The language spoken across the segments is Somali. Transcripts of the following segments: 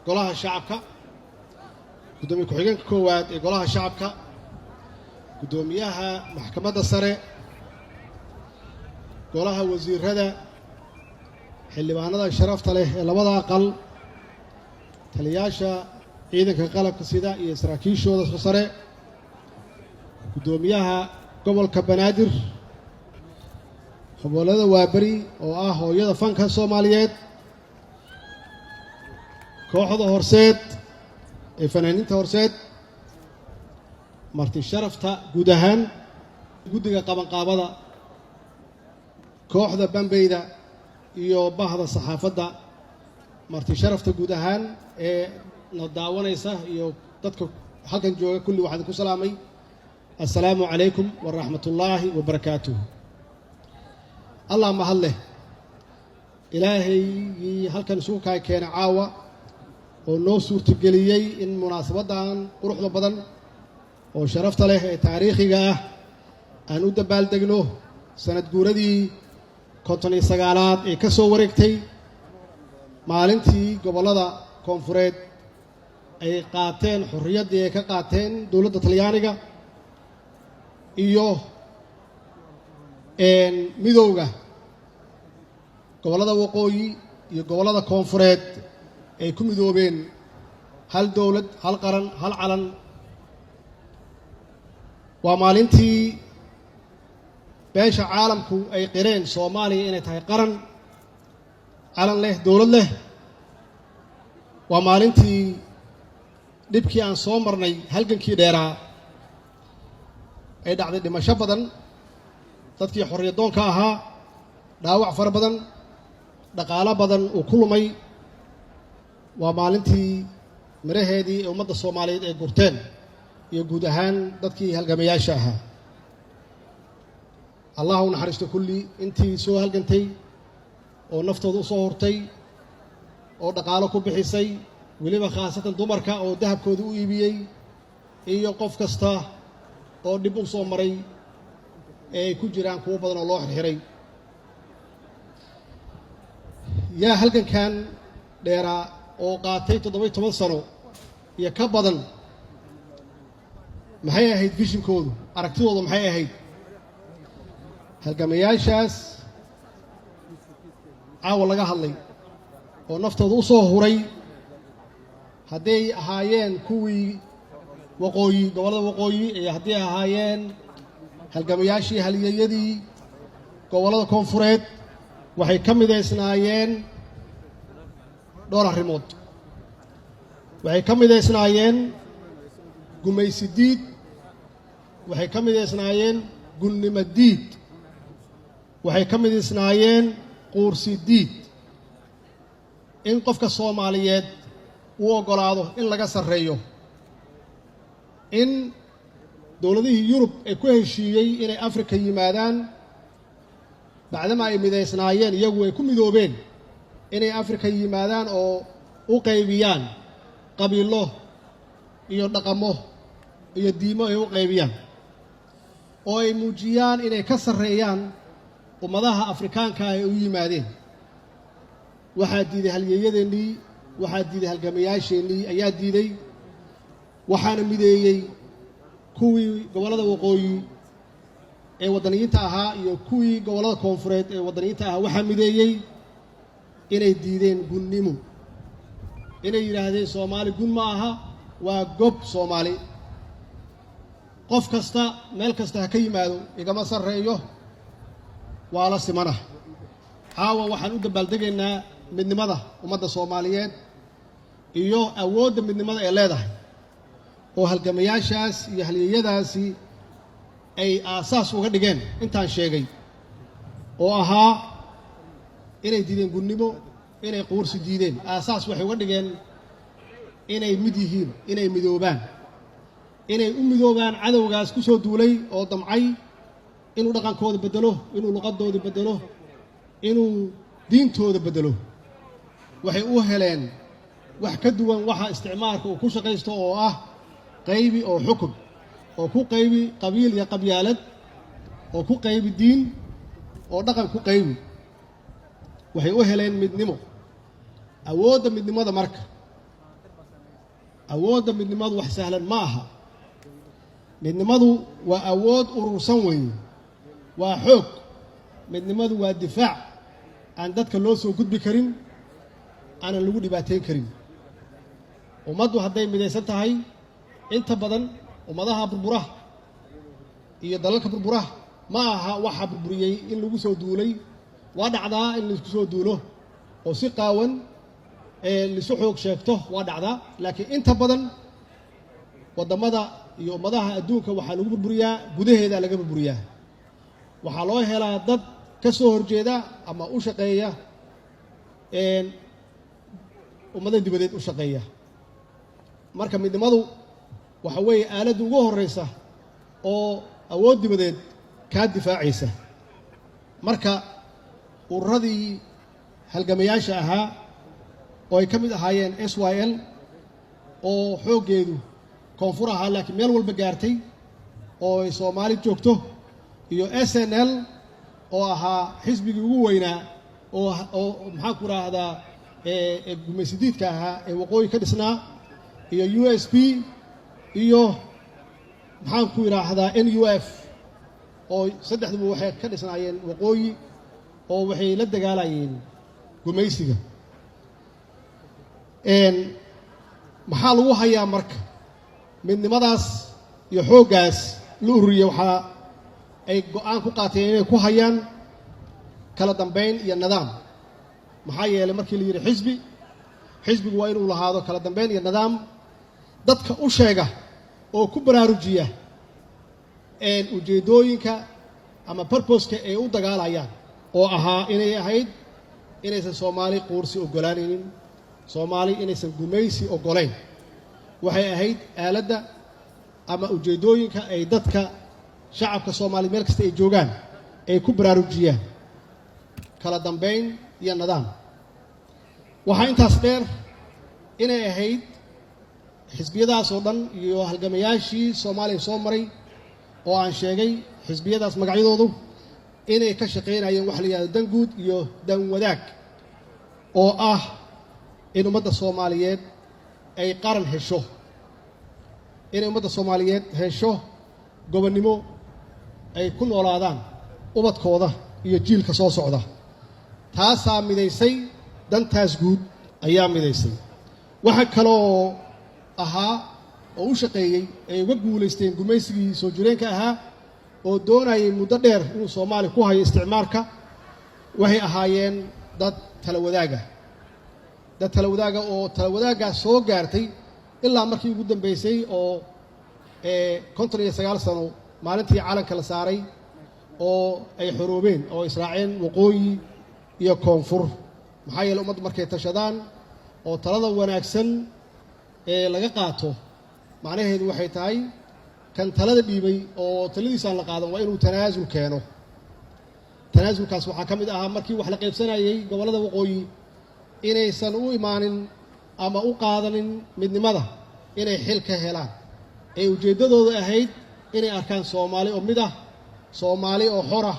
golaha shacabka gudoomiye ku-xigeenka koowaad ee golaha shacabka gudoomiyaha maxkamadda sare golaha wasiirada xildhibaanada sharafta leh ee labada aqal taliyaasha ciidanka qalabka sida iyo saraakiishooda sare gudoomiyaha gobolka banaadir gobolada waaberi oo ah hooyada fanka Soomaaliyeed kooxda horseed ee fanaaniinta horseed marti sharafta guud ahaan guddiga qabanqaabada kooxda bambeyda iyo bahda saxaafadda marti sharafta guud ahaan ee na daawanaysa iyo dadka halkan jooga kulli waxaan ku salaamay assalaamu calaykum waraxmatullaahi wabarakaatuh allah mahad leh ilaahayii halkan isugu keenay caawa oo noo suurtageliyey in munaasabadan quruxda badan oo sharafta leh ee taariikhiga ah aan u dabaaldegno sanad guuradii 59aad ee ka soo wareegtay maalintii gobollada koonfureed ay qaateen xorriyaddii ay ka qaateen dowladda Talyaaniga iyo midowga gobollada waqooyi iyo gobollada koonfureed ay ku midoobeen hal dowlad hal qaran hal calan waa maalintii beesha caalamku ay qireen Soomaaliya inay tahay qaran calan leh dowlad leh waa maalintii dhibkii aan soo marnay halgankii dheeraa ay dhacday dhimasho badan dadkii xorriyadoonka ahaa dhaawac fara badan dhaqaalo badan uu ku lumay waa maalintii miraheedii ee ummadda Soomaaliyeed ay gurteen iyo guud ahaan dadkii halgamayaasha ahaa allah u naxariisto kulli intii soo halgantay oo naftooda u soo hortay oo dhaqaalo ku bixisay weliba khaasatan dumarka oo dahabkooda u iibiyey iyo qof kasta oo dhib u soo maray ee ay ku jiraan kuwo badan oo loo xirxiray yaa halgankan dheeraa oo qaatay 17 sano iyo ka badan maxay ahayd vishinkoodu aragtidoodu maxay ahayd halgamayaashaas caawa laga hadlay oo naftooda u soo huray hadday ahaayeen kuwii waqooyi gobollada waqooyi iyo hadday ahaayeen halgamayaashii halyeeyadii gobollada koonfureed waxay ka midaysnaayeen dhowr arrimood waxay ka midaysnaayeen gumaysi diid waxay ka midaysnaayeen gunnimo diid waxay ka midaysnaayeen quursi diid in qofka Soomaaliyeed uu oggolaado in laga sarreeyo in dowladihii Yurub ay ku heshiiyey inay Afrika yimaadaan bacdama ay midaysnaayeen iyagu ay ku midoobeen inay Afrika yimaadaan oo u qaybiyaan qabiilo iyo dhaqamo iyo diimo ay u qaybiyaan oo ay muujiyaan inay ka sarreeyaan ummadaha Afrikaanka ay u yimaadeen waxaa diiday halyeeyadeennii waxaa diiday halgamayaasheennii ayaa diiday waxaana mideeyey kuwii gobollada waqooyi ee waddaniyiinta ahaa iyo kuwii gobollada koonfureed ee waddaniyiinta ahaa waxaa mideeyey inay diideen gunnimo inay yidhaahdeen Soomaali gun ma aha waa gob Soomaali qof kasta meel kasta ha ka yimaado igama sarreeyo waa la simana caawa waxaan u dabaaldegaynaa midnimada ummadda Soomaaliyeed iyo awoodda midnimada ee leedahay oo halgamayaashaas iyo halyeeyadaasi ay aasaas uga dhigeen intaan sheegay oo ahaa inay diideen gunnimo inay quursi diideen aasaas waxay uga dhigeen inay mid yihiin inay midoobaan inay u midoobaan cadowgaas ku soo duulay oo damcay inuu dhaqankooda bedelo inuu luqadooda bedelo inuu diintooda bedelo waxay u heleen wax ka duwan waxa isticmaalka uu ku shaqaysto oo ah qaybi oo xukun oo ku qaybi qabiil iyo qabyaalad oo ku qaybi diin oo dhaqan ku qaybi waxay u heleen midnimo awoodda midnimada marka awoodda midnimadu wax sahlan ma aha midnimadu waa awood urursan weeye waa xoog midnimadu waa difaac aan dadka loo soo gudbi karin aanan lagu dhibaateyn karin ummaddu hadday midaysan tahay inta badan ummadaha burburaha iyo dalalka burburaha ma aha waxa burburiyey in lagu soo duulay waa dhacdaa in laisku soo duulo oo si qaawan lisu xoog sheegto waa dhacdaa laakiin inta badan waddamada iyo ummadaha adduunka waxaa lagu burburiyaa gudaheeda laga burburiyaa waxaa loo helaa dad ka soo horjeeda ama u shaqeeya ummada dibadeed u shaqeeya marka midnimadu waxa weeye aaladda ugu horreysa oo awood dibadeed kaa difaacaysa marka ururadii halgamayaasha ahaa oo ay ka mid ahaayeen SYL oo xooggeedu koonfur ahaa laakiin meel walba gaartay oo ay Soomaali joogto iyo SNL oo ahaa xisbigii ugu weynaa oo maxaa ku raahdaa gumaysidiidka ahaa ee waqooyi ka dhisnaa iyo USP iyo maxaan ku yiraahdaa NUF oo saddexduba waxay ka dhisnaayeen waqooyi oo waxay la dagaalayeen gumaysiga maxaa lagu hayaa marka midnimadaas iyo xooggaas la ururiyey waxaa ay go'aan ku qaateen inay ku hayaan kala dambayn iyo nidaam maxaa yeelay markii la yidhi xisbigu waa inuu lahaado kala dambayn iyo nidaam dadka u sheega oo ku baraarujiya ujeedooyinka ama purpose-ka ay u dagaalayaan oo ahaa inay ahayd inaysan Soomaali quursi ogolaanaynin Soomaali inaysan gumaysi ogolayn waxay ahayd aaladda ama ujeedooyinka ay dadka shacabka Soomaali meel kasta ay joogaan ay ku baraarujiyaan kala dambayn iyo nidaam waxaa intaas dheer inay ahayd xisbiyadaas oo dhan iyo halgamayaashii Soomaaliya soo maray oo aan sheegay xisbiyadaas magacyadoodu inay ka shaqeynayeen wax la yiraahdo dan guud iyo dan wadaag oo ah in ummadda Soomaaliyeed ay qaran hesho inay ummadda Soomaaliyeed hesho gobonnimo ay ku noolaadaan ubadkooda iyo jiilka soo socda taasaa midaysay dantaas guud ayaa midaysay waxa kale oo ahaa oo u shaqeeyey ay uga guulaysteen gumaysigii soo jireenka ahaa oo doonayay muddo dheer inuu Soomaali ku hayo isticmaalka waxay ahaayeen dad tala wadaaga oo tala wadaagaas soo gaartay ilaa markii ugu dambeysay oo 59 sano maalintii calanka la saaray oo ay xoroobeen oo israaceen waqooyi iyo koonfur maxaa yeelay ummaddu markay tashadaan oo talada wanaagsan ee laga qaato macnaheedu waxay tahay kan talada dhiibay oo taladiisaan la qaadan waa inuu tanaasul keeno tanaasulkaas waxaa ka mid ahaa markii wax la qaybsanayay gobollada waqooyi inaysan u imaanin ama u qaadanin midnimada inay xil ka helaan ee ujeeddadooda ahayd inay arkaan Soomaali oo mid ah Soomaali oo xor ah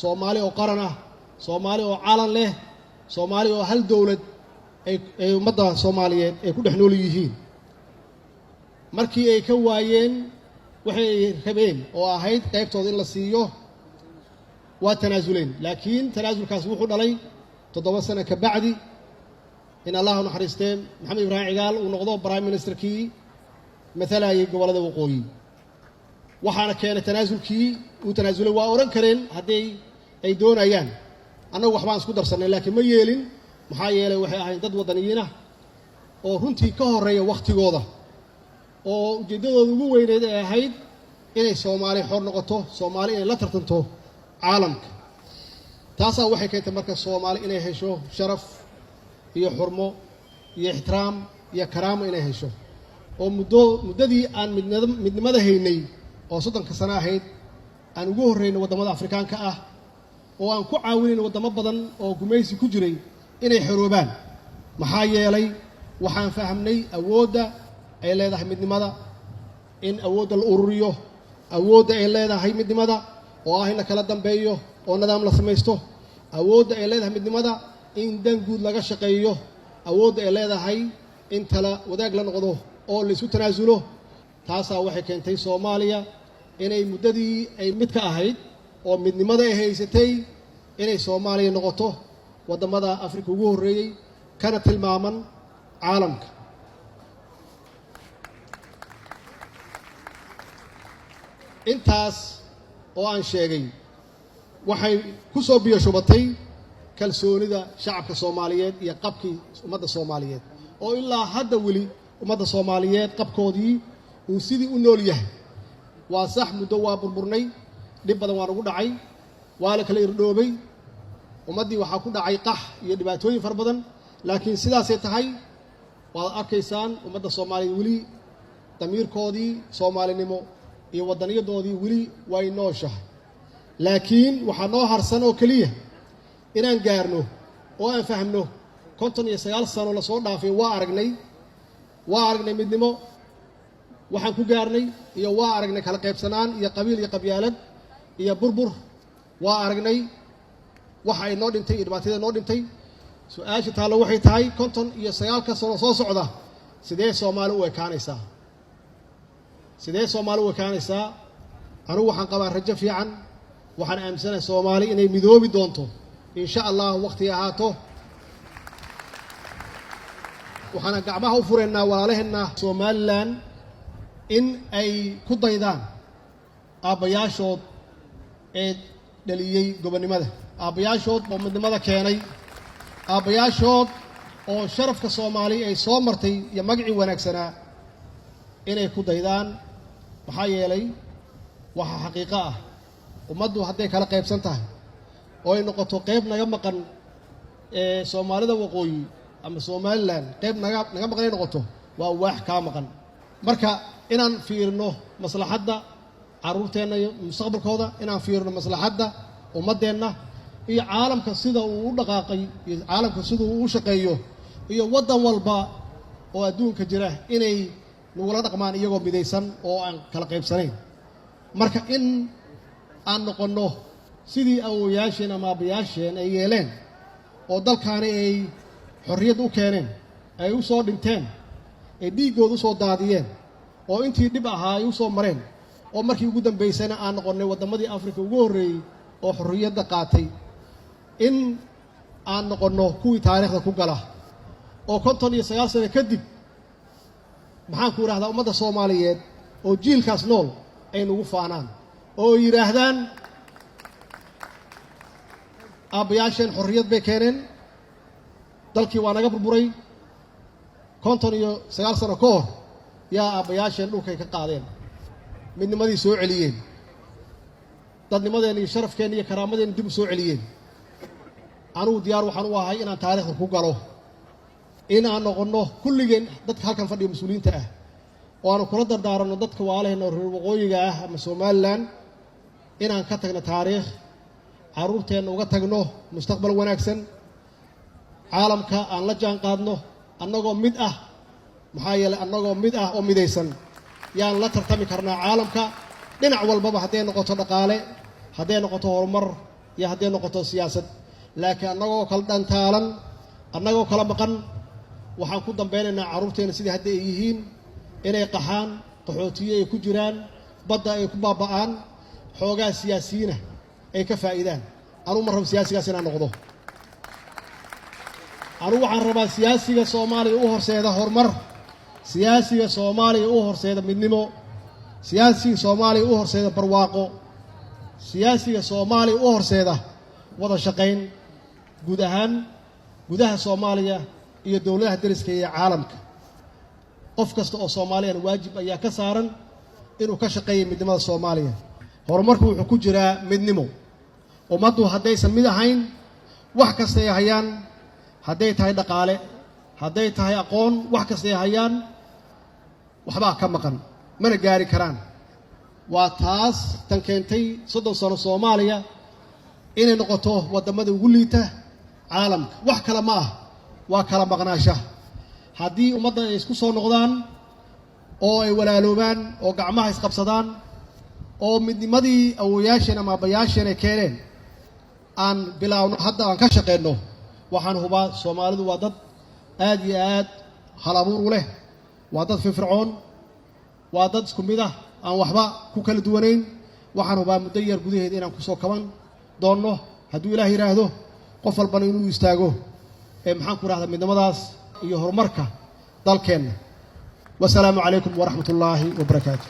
Soomaali oo qaran ah Soomaali oo calan leh Soomaali oo hal dawlad ay ummadda Soomaaliyeed ay ku dhex nool yihiin markii ay ka waayeen waxay rabeen oo ahayd qaybtooda in la siiyo waa tanaasuleen laakiin tanaasulkaas wuxuu dhalay 7 sano ka bacdi in Allah naxariisteen Maxamed Ibrahim Cigaal uu noqdo prime ministerkii mathalayay gobolada waqooyi waxaana keenay tanaasulkii uu tanaasulay waa oran kareen haddii ay doonayaan annagu waxbaan isku darsanay laakiin ma yeelin maxaa yeelay waxay ahayd dad wadaniyiin ah oo runtii ka horeeya waqtigooda oo ujeedadooda ugu weyneed ay ahayd inay Soomaali xor noqoto Soomaali inay la tartanto caalamka taasaa waxay keentay marka Soomaali inay hesho sharaf iyo xurmo iyo ixtiraam iyo karaamo inay hesho oo muddadii aan midnimada haynay oo 30 sano ahayd aan ugu horreynay wadamada Afrikaanka ah oo aan ku caawinayno wadamo badan oo gumaysi ku jiray inay xoroobaan maxaa yeelay waxaan fahamnay awoodda ay leedahay midnimada in awoodda la ururiyo awoodda ay leedahay midnimada oo ah in la kala dambeeyo oo nidaam la samaysto awoodda ay leedahay midnimada in dan guud laga shaqeeyo awoodda ay leedahay in tala wadaag la noqdo oo la isu tanaasulo taasaa waxay keentay Soomaaliya inay muddadii ay mid ka ahayd oo midnimada ay haysatay inay Soomaaliya noqoto wadamada Afrika ugu horeeyay kana tilmaaman caalamka. intaas oo aan sheegay waxay ku soo biyo shubatay kalsoonida shacabka Soomaaliyeed iyo qabkii ummadda Soomaaliyeed oo ilaa hadda weli ummadda Soomaaliyeed qabkoodii uu sidii u nool yahay. waa sax muddo waa burburnay, dhib badan waa nagu dhacay, waa la kala irdhoobay, ummaddii waxaa ku dhacay qax iyo dhibaatooyin fara badan, laakiin sidaasay tahay waad arkaysaan ummadda Soomaaliyeed weli damiirkoodii Soomaalinimo iyo wadaniyadoodii weli way nooshahay. laakiin waxaa noo harsan oo keliya inaan gaarno oo aan fahmno 59 sano la soo dhaafay waa aragnay midnimo waxaan ku gaarnay iyo waa aragnay kala qaybsanaan iyo qabiil iyo qabyaalad iyo burbur waa aragnay waxa ay noo dhintay iyo dhibaatada noo dhintay. su'aasha taalo waxay tahay 59 sano soo socda sidee Soomaali u ekaanaysaa anigu waxaan qabaa rajo fiican, waxaan aaminsanahay Soomaali inay midoobi doonto insha Allah waqti ahaato. waxaan gacmaha u fureynaa walaalaheena Somaliland in ay ku daydaan aabbayaashood ee dhaliyay gobonimada, aabbayaashood oo midnimada keenay, aabbayaashood oo sharafka Soomaali ay soo martay iyo magacii wanaagsanaa inay ku daydaan. maxaa yeelay waxa xaqiiqo ah ummaddu hadday kala qaybsan tahay oo ay noqoto qayb naga maqan ee Soomaalida waqooyi ama Somaliland qayb naga maqan ay noqoto waa wax ka maqan. marka inaan fiirno maslaxadda caruurteena iyo mustaqbalkooda, inaan fiirno maslaxadda ummadeenna iyo caalamka sida uu u dhaqaaqay iyo caalamka sida uu u shaqeeyo iyo wadan walba oo adduunka jira inay nagula dhaqmaan iyagoo midaysan oo aan kala qaybsanayn. marka in aan noqono sidii awooyaasheen ama aabbayaasheen ay yeeleen oo dalkaani ay xorriyad u keeneen, ay u soo dhinteen, ay dhiiggooda u soo daadiyeen, oo intii dhib ahaa ay u soo mareen, oo markii ugu dambaysayna aan noqonnay waddamadii Afrika ugu horreeyey oo xorriyadda qaatay. in aan noqonno kuwii taariikhda ku gala oo 59 sano kadib maxaan ku idhaahdaa ummadda Soomaaliyeed oo jiilkaas nool ay nagu faanaan oo yidhaahdaan aabbayaasheen xorriyad bay keeneen, dalkii waa naga burburay 59 sano ka hor yaa aabbayaasheen dhulkay ka qaadeen, midnimadii soo celiyeen, dadnimadeenna iyo sharafkeenna iyo karaamadeenna dib u soo celiyeen. anugu diyaar waxaan u ahay inaan taariikhda ku galo, in aan noqonno kulligeen dadka halkan fadhiya mas-uuliyiinta ah oo aanu kula dardaaranno dadka waalaheenna reer waqooyiga ah ama Somaliland inaan ka tagno taariikh, caruurteenna uga tagno mustaqbal wanaagsan, caalamka aan la jaan qaadno annagoo mid ah. maxaa yeelay annagoo mid ah oo midaysan yaan la tartami karnaa caalamka dhinac walbaba, hadday noqoto dhaqaale, hadday noqoto horumar iyo hadday noqoto siyaasad. laakiin annagoo kala dhantaalan, annagoo kala maqan, waxaan ku dambeynaynaa carruurteena sidii hadda ay yihiin inay qaxaan, qaxootiye ay ku jiraan, badda ay ku baaba'aan, xoogaa siyaasiyiina ay ka faa'iidaan. anugu ma rabo siyaasigaas inaan noqdo. anugu waxaan rabaa siyaasiga Soomaaliya u horseeda horumar, siyaasiga Soomaaliya u horseeda midnimo, siyaasiga Soomaaliya u horseeda barwaaqo, siyaasiga Soomaaliya u horseeda wada shaqayn guud ahaan gudaha Soomaaliya iyo dawladaha dariska iyo caalamka. qof kasta oo Soomaaliyan waajib ayaa ka saaran inuu ka shaqeeyo midnimada Soomaaliya. horumarku wuxuu ku jiraa midnimo. ummaddu haddaysan mid ahayn wax kasta ay hayaan, hadday tahay dhaqaale, hadday tahay aqoon, wax kasta ay hayaan waxbaa ka maqan, mana gaari karaan. waa taas tan keentay 30 sano Soomaaliya inay noqoto wadamada ugu liita caalamka. wax kale ma ah, waa kala maqnaashaha. haddii ummadda ay isku soo noqdaan oo ay walaaloobaan oo gacmaha isqabsadaan oo midnimadii awooyaasheen ama aabbayaasheen ay keeneen aan bilaawno hadda aan ka shaqeyno, waxaan hubaa Soomaalidu waa dad aad iyo aad hal abuur u leh, waa dad firfircoon waa dad isku mid ah aan waxba ku kala duwanayn waxaan ubaa muddo yar gudaheed inaan kusoo kaban doonno hadduu ilaah yiraahdo qof walbana inuu istaago maxaan ku raahdaa midnimadaas iyo horumarka dalkeenna wasalaamu calaykum waraxmatullaahi wabarakaatu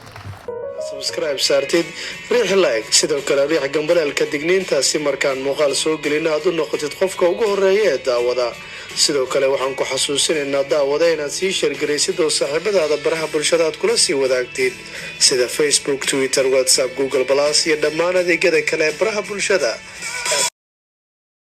subscribe saartid riix like sidoo kale riix gambaleelka digniintaasi markaan muuqaal soo gelin aad u noqotid qofka ugu horeeya ee daawada sidoo kale waxaan ku xasuusinaynaa daawada inaad sii sheergaraysid oo saaxiibadaada baraha bulshada aad kula sii wadaagtid sida Facebook, Twitter, WhatsApp, Google+ iyo dhammaan adeegyada kale ee baraha bulshada.